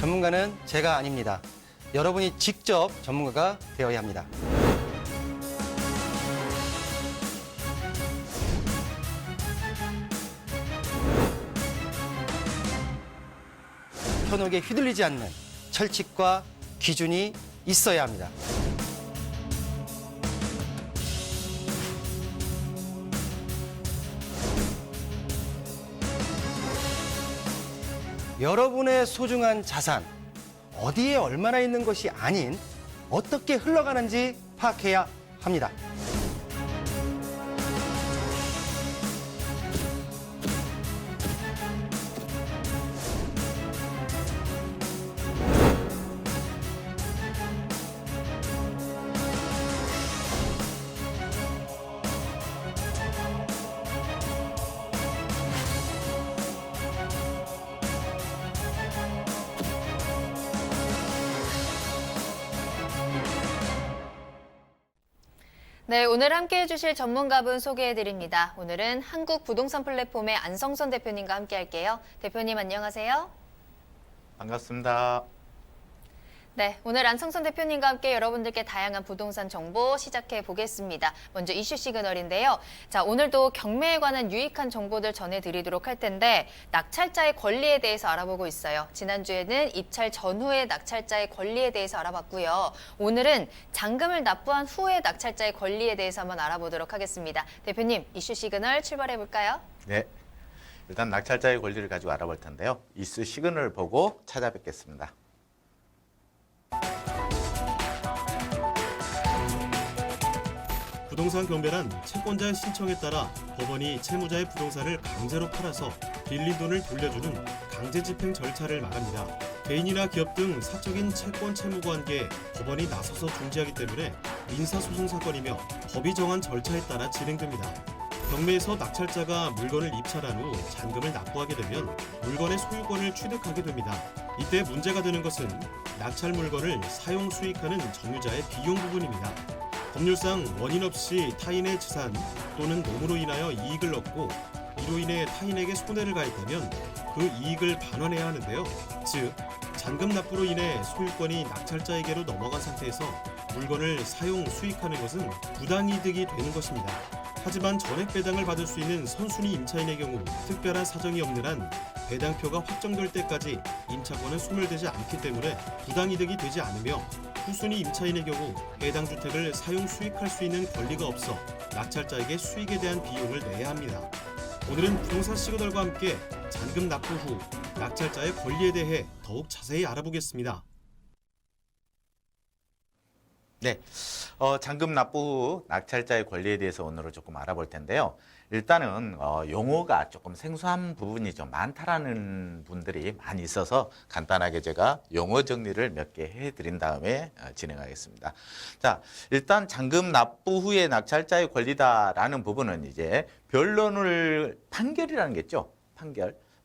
전문가는 제가 아닙니다. 여러분이 직접 전문가가 되어야 합니다. 현혹에 휘둘리지 않는 철칙과 기준이 있어야 합니다. 여러분의 소중한 자산, 어디에 얼마나 있는 것이 아닌 어떻게 흘러가는지 파악해야 합니다. 네, 오늘 함께해 주실 전문가분 소개해 드립니다. 오늘은 한국 부동산 플랫폼의 안성선 대표님과 함께 할게요. 대표님 안녕하세요. 반갑습니다. 네, 오늘 안성선 대표님과 함께 여러분들께 다양한 부동산 정보 시작해 보겠습니다. 먼저 이슈 시그널인데요. 자, 오늘도 경매에 관한 유익한 정보들 전해드리도록 할 텐데 낙찰자의 권리에 대해서 알아보고 있어요. 지난주에는 입찰 전후의 낙찰자의 권리에 대해서 알아봤고요. 오늘은 잔금을 납부한 후의 낙찰자의 권리에 대해서 한번 알아보도록 하겠습니다. 대표님, 이슈 시그널 출발해 볼까요? 네, 일단 낙찰자의 권리를 가지고 알아볼 텐데요. 이슈 시그널을 보고 찾아뵙겠습니다. 부동산 경매란 채권자의 신청에 따라 법원이 채무자의 부동산을 강제로 팔아서 빌린 돈을 돌려주는 강제 집행 절차를 말합니다. 개인이나 기업 등 사적인 채권 채무 관계에 법원이 나서서 중지하기 때문에 민사소송 사건이며 법이 정한 절차에 따라 진행됩니다. 경매에서 낙찰자가 물건을 입찰한 후 잔금을 납부하게 되면 물건의 소유권을 취득하게 됩니다. 이때 문제가 되는 것은 낙찰 물건을 사용 수익하는 점유자의 비용 부분입니다. 법률상 원인 없이 타인의 재산 또는 노무로 인하여 이익을 얻고 이로 인해 타인에게 손해를 가했다면 그 이익을 반환해야 하는데요. 즉, 잔금 납부로 인해 소유권이 낙찰자에게로 넘어간 상태에서 물건을 사용 수익하는 것은 부당이득이 되는 것입니다. 하지만 전액 배당을 받을 수 있는 선순위 임차인의 경우 특별한 사정이 없는 한 배당표가 확정될 때까지 임차권은 소멸되지 않기 때문에 부당이득이 되지 않으며 후순위 임차인의 경우 해당 주택을 사용 수익할 수 있는 권리가 없어 낙찰자에게 수익에 대한 비용을 내야 합니다. 오늘은 부동산 시그널과 함께 잔금 납부 후 낙찰자의 권리에 대해 더욱 자세히 알아보겠습니다. 네, 잔금 납부 후 낙찰자의 권리에 대해서 오늘은 조금 알아볼 텐데요. 일단은 용어가 조금 생소한 부분이 좀 많다라는 분들이 많이 있어서 간단하게 제가 용어 정리를 몇 개 해드린 다음에 진행하겠습니다. 자, 일단 잔금 납부 후에 낙찰자의 권리다라는 부분은 이제 변론을 판결이라는 게 있죠.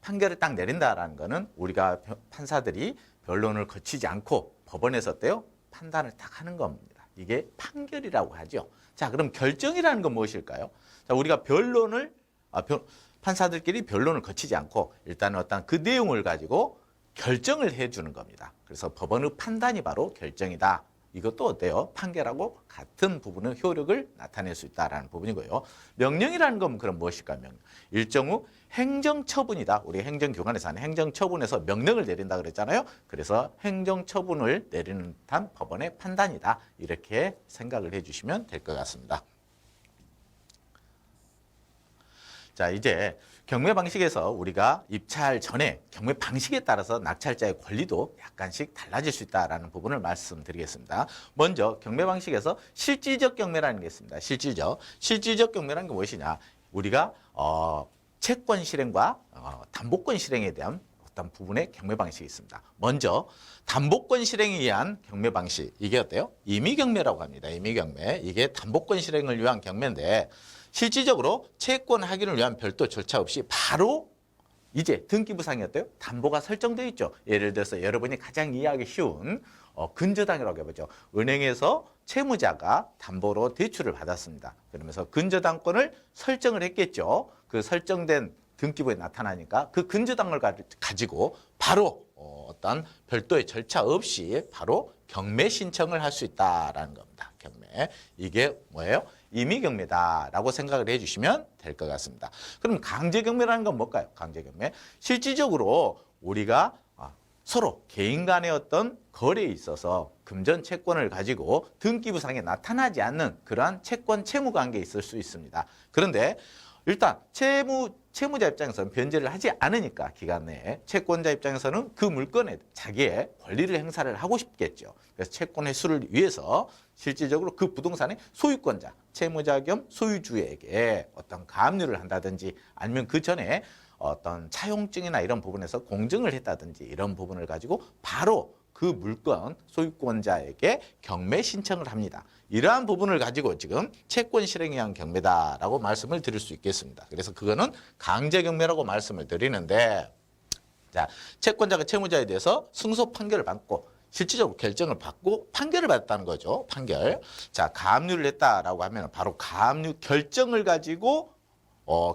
판결을 딱 내린다라는 거는 우리가 판사들이 변론을 거치지 않고 법원에서 어때요? 판단을 딱 하는 겁니다. 이게 판결이라고 하죠. 자, 그럼 결정이라는 건 무엇일까요? 자, 우리가 판사들끼리 변론을 거치지 않고 일단 어떤 그 내용을 가지고 결정을 해주는 겁니다. 그래서 법원의 판단이 바로 결정이다. 이것도 어때요? 판결하고 같은 부분의 효력을 나타낼 수 있다는 부분이고요. 명령이라는 건 그럼 무엇일까요? 일정 후 행정처분이다. 우리 행정기관에서 하는 행정처분에서 명령을 내린다 그랬잖아요. 그래서 행정처분을 내리는 듯한 법원의 판단이다. 이렇게 생각을 해주시면 될 것 같습니다. 자, 이제 경매 방식에서 우리가 입찰 전에 경매 방식에 따라서 낙찰자의 권리도 약간씩 달라질 수 있다는 부분을 말씀드리겠습니다. 먼저 경매 방식에서 실질적 경매라는 게 있습니다. 실질적 경매라는 게 무엇이냐? 우리가 채권 실행과 담보권 실행에 대한 어떤 부분의 경매 방식이 있습니다. 먼저 담보권 실행에 의한 경매 방식, 이게 어때요? 임의경매라고 합니다. 임의경매. 이게 담보권 실행을 위한 경매인데 실질적으로 채권 확인을 위한 별도 절차 없이 바로 이제 등기부상이 어때요? 담보가 설정되어 있죠. 예를 들어서 여러분이 가장 이해하기 쉬운 근저당이라고 해보죠. 은행에서 채무자가 담보로 대출을 받았습니다. 그러면서 근저당권을 설정을 했겠죠. 그 설정된 등기부에 나타나니까 그 근저당을 가지고 바로 어떤 별도의 절차 없이 바로 경매 신청을 할 수 있다라는 겁니다. 경매. 이게 뭐예요? 임의경매다라고 생각을 해주시면 될 것 같습니다. 그럼 강제경매라는 건 뭘까요? 강제경매. 실질적으로 우리가 서로 개인 간의 어떤 거래에 있어서 금전 채권을 가지고 등기부상에 나타나지 않는 그러한 채권 채무 관계에 있을 수 있습니다. 그런데 일단 채무자 입장에서는 변제를 하지 않으니까 기간 내에 채권자 입장에서는 그 물건에 자기의 권리를 행사를 하고 싶겠죠. 그래서 채권 회수를 위해서 실질적으로 그 부동산의 소유권자, 채무자 겸 소유주에게 어떤 가압류를 한다든지 아니면 그 전에 어떤 차용증이나 이런 부분에서 공증을 했다든지 이런 부분을 가지고 바로 그 물건 소유권자에게 경매 신청을 합니다. 이러한 부분을 가지고 지금 채권 실행에 의한 경매다라고 말씀을 드릴 수 있겠습니다. 그래서 그거는 강제 경매라고 말씀을 드리는데, 자, 채권자가 채무자에 대해서 승소 판결을 받고 실질적으로 결정을 받고 판결을 받았다는 거죠. 판결. 자, 가압류를 했다라고 하면 바로 가압류 결정을 가지고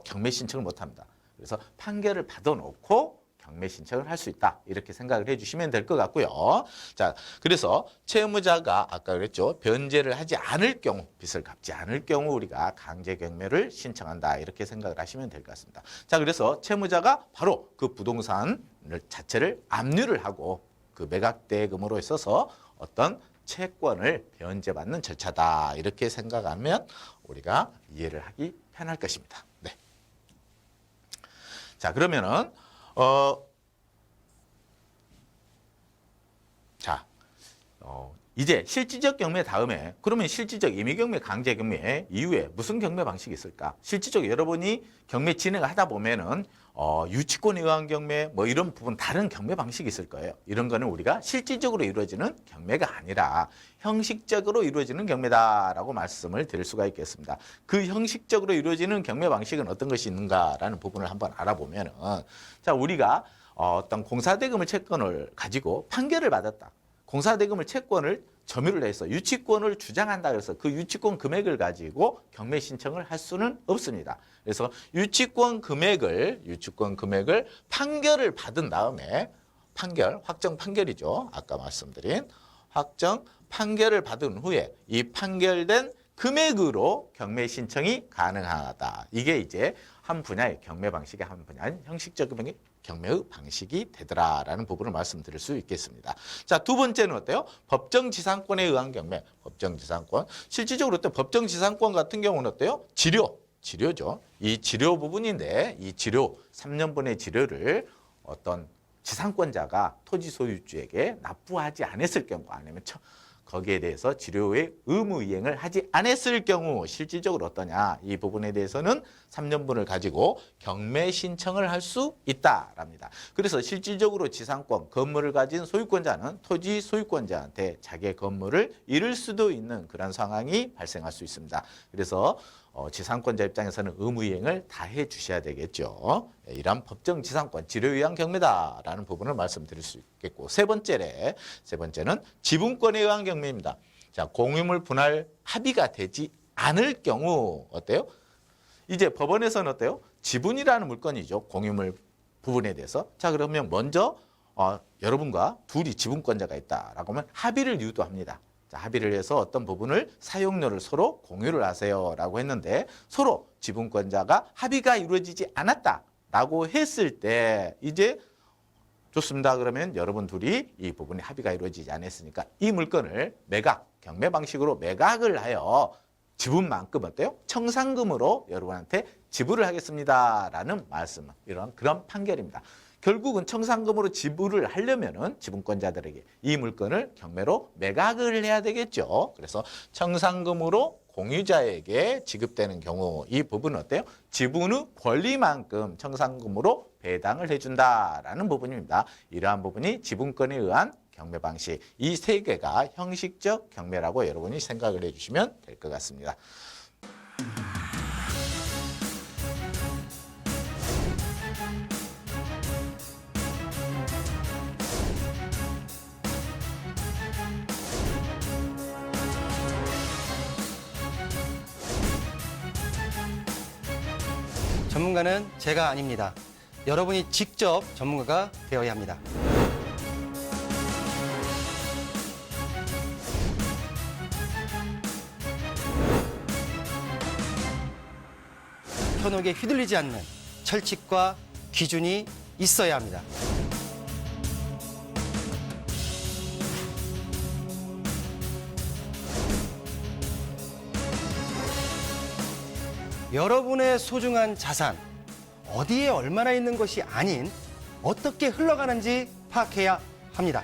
경매 신청을 못 합니다. 그래서 판결을 받아놓고 경매 신청을 할 수 있다. 이렇게 생각을 해주시면 될 것 같고요. 자, 그래서 채무자가 아까 그랬죠. 변제를 하지 않을 경우, 빚을 갚지 않을 경우 우리가 강제 경매를 신청한다. 이렇게 생각을 하시면 될 것 같습니다. 자, 그래서 채무자가 바로 그 부동산 자체를 압류를 하고 그 매각대금으로 있어서 어떤 채권을 변제받는 절차다. 이렇게 생각하면 우리가 이해를 하기 편할 것입니다. 네. 자, 그러면은 이제 실질적 경매 다음에 그러면 실질적 임의경매, 강제경매 이후에 무슨 경매 방식이 있을까? 실질적으로 여러분이 경매 진행을 하다 보면은 유치권에 의한 경매 뭐 이런 부분 다른 경매 방식이 있을 거예요. 이런 거는 우리가 실질적으로 이루어지는 경매가 아니라 형식적으로 이루어지는 경매다라고 말씀을 드릴 수가 있겠습니다. 그 형식적으로 이루어지는 경매 방식은 어떤 것이 있는가라는 부분을 한번 알아보면은, 자, 우리가 어떤 공사대금을 채권을 가지고 판결을 받았다. 공사대금을 채권을 점유를 해서 유치권을 주장한다 그래서 그 유치권 금액을 가지고 경매 신청을 할 수는 없습니다. 그래서 유치권 금액을 판결을 받은 다음에 확정 판결이죠. 아까 말씀드린 확정 판결을 받은 후에 이 판결된 금액으로 경매 신청이 가능하다. 이게 이제 한 분야의 경매 방식의 한 분야인 형식적 경매의 방식이 되더라라는 부분을 말씀드릴 수 있겠습니다. 자, 두 번째는 어때요? 법정지상권에 의한 경매. 법정지상권. 실질적으로 어때요? 법정지상권 같은 경우는 어때요? 치료죠. 이 치료 부분인데 이 치료 3년분의 치료를 어떤 지상권자가 토지 소유주에게 납부하지 않았을 경우 아니면 거기에 대해서 치료의 의무 이행을 하지 않았을 경우 실질적으로 어떠냐 이 부분에 대해서는 3년분을 가지고 경매 신청을 할 수 있다랍니다. 그래서 실질적으로 지상권, 건물을 가진 소유권자는 토지 소유권자한테 자기의 건물을 잃을 수도 있는 그런 상황이 발생할 수 있습니다. 그래서 지상권자 입장에서는 의무 이행을 다 해주셔야 되겠죠. 이러한 법정 지상권, 치료에 의한 경매다라는 부분을 말씀드릴 수 있겠고, 세 번째는 지분권에 의한 경매입니다. 자, 공유물 분할 합의가 되지 않을 경우 어때요? 이제 법원에서는 어때요? 지분이라는 물건이죠. 공유물 부분에 대해서. 자, 그러면 먼저 여러분과 둘이 지분권자가 있다라고 하면 합의를 유도합니다. 자, 합의를 해서 어떤 부분을 사용료를 서로 공유를 하세요라고 했는데 서로 지분권자가 합의가 이루어지지 않았다라고 했을 때 이제 좋습니다. 그러면 여러분 둘이 이 부분에 합의가 이루어지지 않았으니까 이 물건을 경매 방식으로 매각을 하여 지분만큼 어때요? 청산금으로 여러분한테 지불을 하겠습니다라는 말씀, 그런 판결입니다. 결국은 청산금으로 지불을 하려면은 지분권자들에게 이 물건을 경매로 매각을 해야 되겠죠. 그래서 청산금으로 공유자에게 지급되는 경우 이 부분은 어때요? 지분의 권리만큼 청산금으로 배당을 해준다라는 부분입니다. 이러한 부분이 지분권에 의한 경매 방식, 이 세 개가 형식적 경매라고 여러분이 생각을 해주시면 될 것 같습니다. 전문가는 제가 아닙니다. 여러분이 직접 전문가가 되어야 합니다. 현혹에 휘둘리지 않는 철칙과 기준이 있어야 합니다. 여러분의 소중한 자산, 어디에 얼마나 있는 것이 아닌 어떻게 흘러가는지 파악해야 합니다.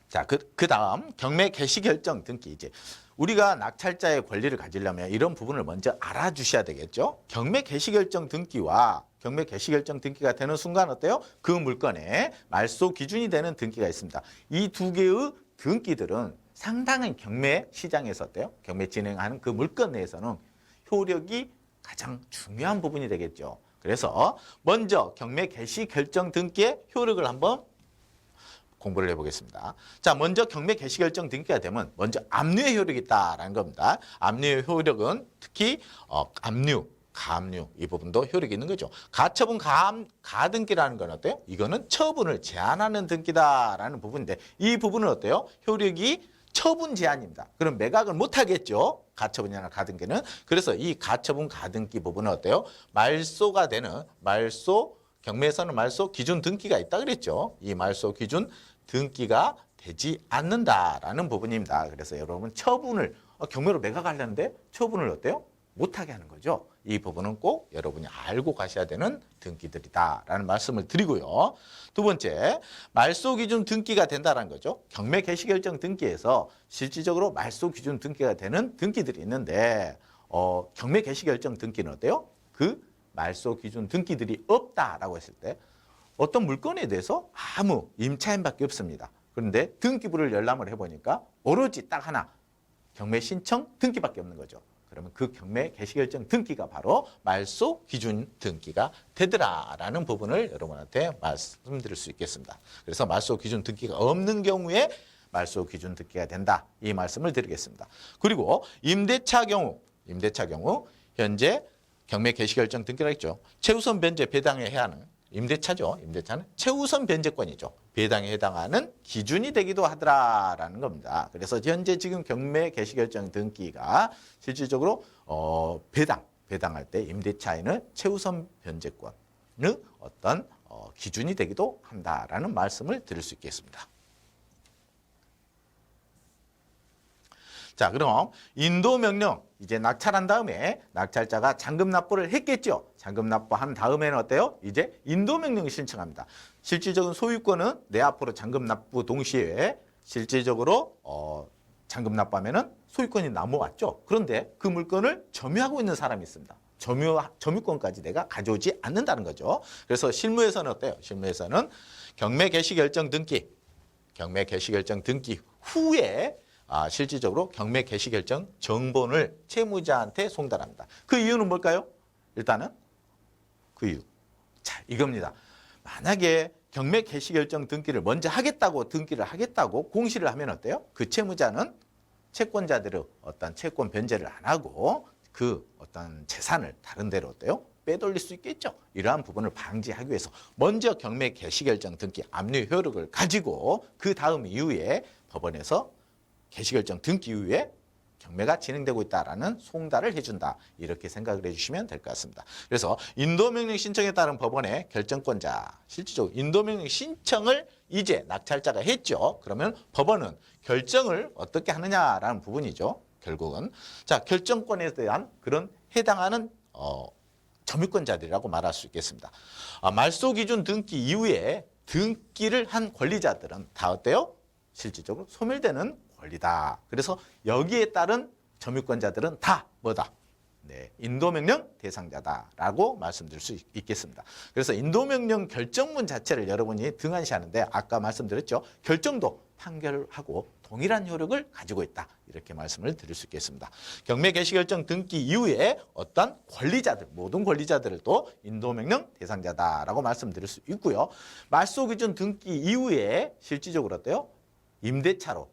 자, 그 다음 경매 개시 결정 등기. 이제 우리가 낙찰자의 권리를 가지려면 이런 부분을 먼저 알아주셔야 되겠죠. 경매 개시 결정 등기와 경매 개시 결정 등기가 되는 순간 어때요? 그 물건에 말소 기준이 되는 등기가 있습니다. 이 두 개의 등기들은 상당한 경매 시장에서 어때요? 경매 진행하는 그 물건 내에서는 효력이 가장 중요한 부분이 되겠죠. 그래서 먼저 경매 개시 결정 등기의 효력을 한번 공부를 해보겠습니다. 자, 먼저 경매 개시 결정 등기가 되면 먼저 압류의 효력이 있다라는 겁니다. 압류의 효력은 특히 압류, 가압류 이 부분도 효력이 있는 거죠. 가처분 가등기라는 건 어때요? 이거는 처분을 제한하는 등기다라는 부분인데 이 부분은 어때요? 효력이 처분 제한입니다. 그럼 매각을 못 하겠죠. 가처분이나 가등기는. 그래서 이 가처분 가등기 부분은 어때요? 말소가 되는 경매에서는 말소 기준 등기가 있다 그랬죠. 이 말소 기준 등기가 되지 않는다라는 부분입니다. 그래서 여러분 처분을 경매로 매각하려는데 처분을 어때요? 못하게 하는 거죠. 이 부분은 꼭 여러분이 알고 가셔야 되는 등기들이다라는 말씀을 드리고요. 두 번째, 말소 기준 등기가 된다는 거죠. 경매 개시 결정 등기에서 실질적으로 말소 기준 등기가 되는 등기들이 있는데 경매 개시 결정 등기는 어때요? 그 말소 기준 등기들이 없다라고 했을 때 어떤 물건에 대해서 아무 임차인밖에 없습니다. 그런데 등기부를 열람을 해보니까 오로지 딱 하나 경매 신청 등기밖에 없는 거죠. 그러면 그 경매 개시 결정 등기가 바로 말소 기준 등기가 되더라라는 부분을 여러분한테 말씀드릴 수 있겠습니다. 그래서 말소 기준 등기가 없는 경우에 말소 기준 등기가 된다 이 말씀을 드리겠습니다. 그리고 임대차 경우 현재 경매 개시 결정 등기라 했죠. 최우선 변제 배당에 해야 하는 임대차죠. 임대차는 최우선 변제권이죠. 배당에 해당하는 기준이 되기도 하더라라는 겁니다. 그래서 현재 지금 경매 개시 결정 등기가 실질적으로 배당할 때 임대차에는 최우선 변제권의 어떤 기준이 되기도 한다라는 말씀을 드릴 수 있겠습니다. 자, 그럼 인도명령 이제 낙찰한 다음에 낙찰자가 잔금 납부를 했겠죠. 잔금 납부한 다음에는 어때요? 이제 인도명령을 신청합니다. 실질적인 소유권은 내 앞으로 잔금 납부 동시에 실질적으로 잔금 납부하면은 소유권이 넘어왔죠. 그런데 그 물건을 점유하고 있는 사람이 있습니다. 점유권까지 내가 가져오지 않는다는 거죠. 그래서 실무에서는 어때요? 실무에서는 경매 개시 결정 등기 후에 실질적으로 경매 개시 결정 정본을 채무자한테 송달합니다. 그 이유는 뭘까요? 일단은 그 이유. 자, 이겁니다. 만약에 경매 개시 결정 등기를 먼저 등기를 하겠다고 공시를 하면 어때요? 그 채무자는 채권자들의 어떤 채권 변제를 안 하고 그 어떤 재산을 다른 데로 어때요? 빼돌릴 수 있겠죠. 이러한 부분을 방지하기 위해서 먼저 경매 개시 결정 등기 압류 효력을 가지고 그 다음 이후에 법원에서 개시결정 등기 이후에 경매가 진행되고 있다라는 송달을 해준다. 이렇게 생각을 해주시면 될 것 같습니다. 그래서 인도명령 신청에 따른 법원의 결정권자, 실질적으로 인도명령 신청을 이제 낙찰자가 했죠. 그러면 법원은 결정을 어떻게 하느냐라는 부분이죠. 결국은 자, 결정권에 대한 그런 해당하는 점유권자들이라고 말할 수 있겠습니다. 말소 기준 등기 이후에 등기를 한 권리자들은 다 어때요? 실질적으로 소멸되는 권리다. 그래서 여기에 따른 점유권자들은 다 뭐다? 네, 인도명령 대상자다라고 말씀드릴 수 있겠습니다. 그래서 인도명령 결정문 자체를 여러분이 등한시하는데 아까 말씀드렸죠. 결정도 판결하고 동일한 효력을 가지고 있다. 이렇게 말씀을 드릴 수 있겠습니다. 경매 개시 결정 등기 이후에 어떤 권리자들, 모든 권리자들을 또 인도명령 대상자다라고 말씀드릴 수 있고요. 말소 기준 등기 이후에 실질적으로 어때요? 임대차로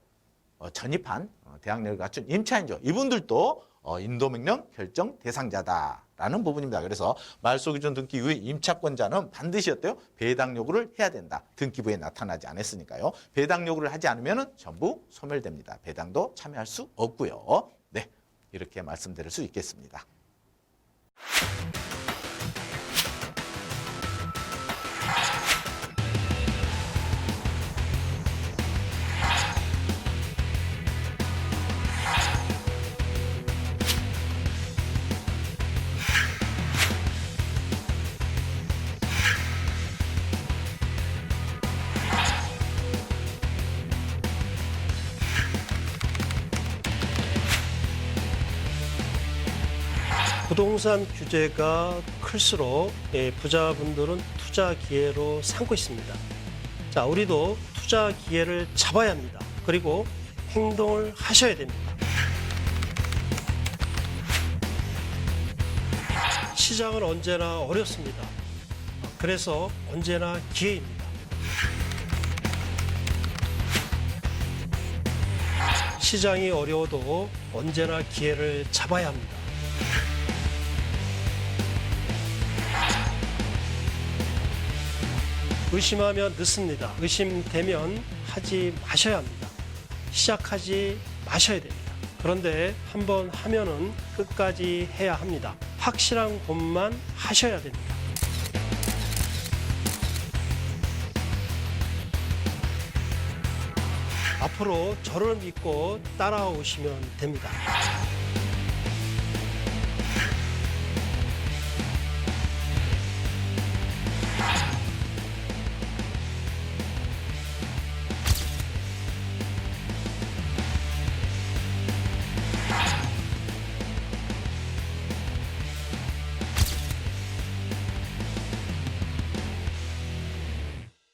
전입한 대항력을 갖춘 임차인죠. 이분들도 인도명령 결정 대상자다라는 부분입니다. 그래서 말소 기준 등기 이후에 임차권자는 반드시 어때요? 배당 요구를 해야 된다. 등기부에 나타나지 않았으니까요. 배당 요구를 하지 않으면 전부 소멸됩니다. 배당도 참여할 수 없고요. 네, 이렇게 말씀드릴 수 있겠습니다. 부동산 규제가 클수록 부자분들은 투자 기회로 삼고 있습니다. 자, 우리도 투자 기회를 잡아야 합니다. 그리고 행동을 하셔야 됩니다. 시장은 언제나 어렵습니다. 그래서 언제나 기회입니다. 시장이 어려워도 언제나 기회를 잡아야 합니다. 의심하면 늦습니다. 의심되면 하지 마셔야 합니다. 시작하지 마셔야 됩니다. 그런데 한번 하면은 끝까지 해야 합니다. 확실한 것만 하셔야 됩니다. 앞으로 저를 믿고 따라오시면 됩니다.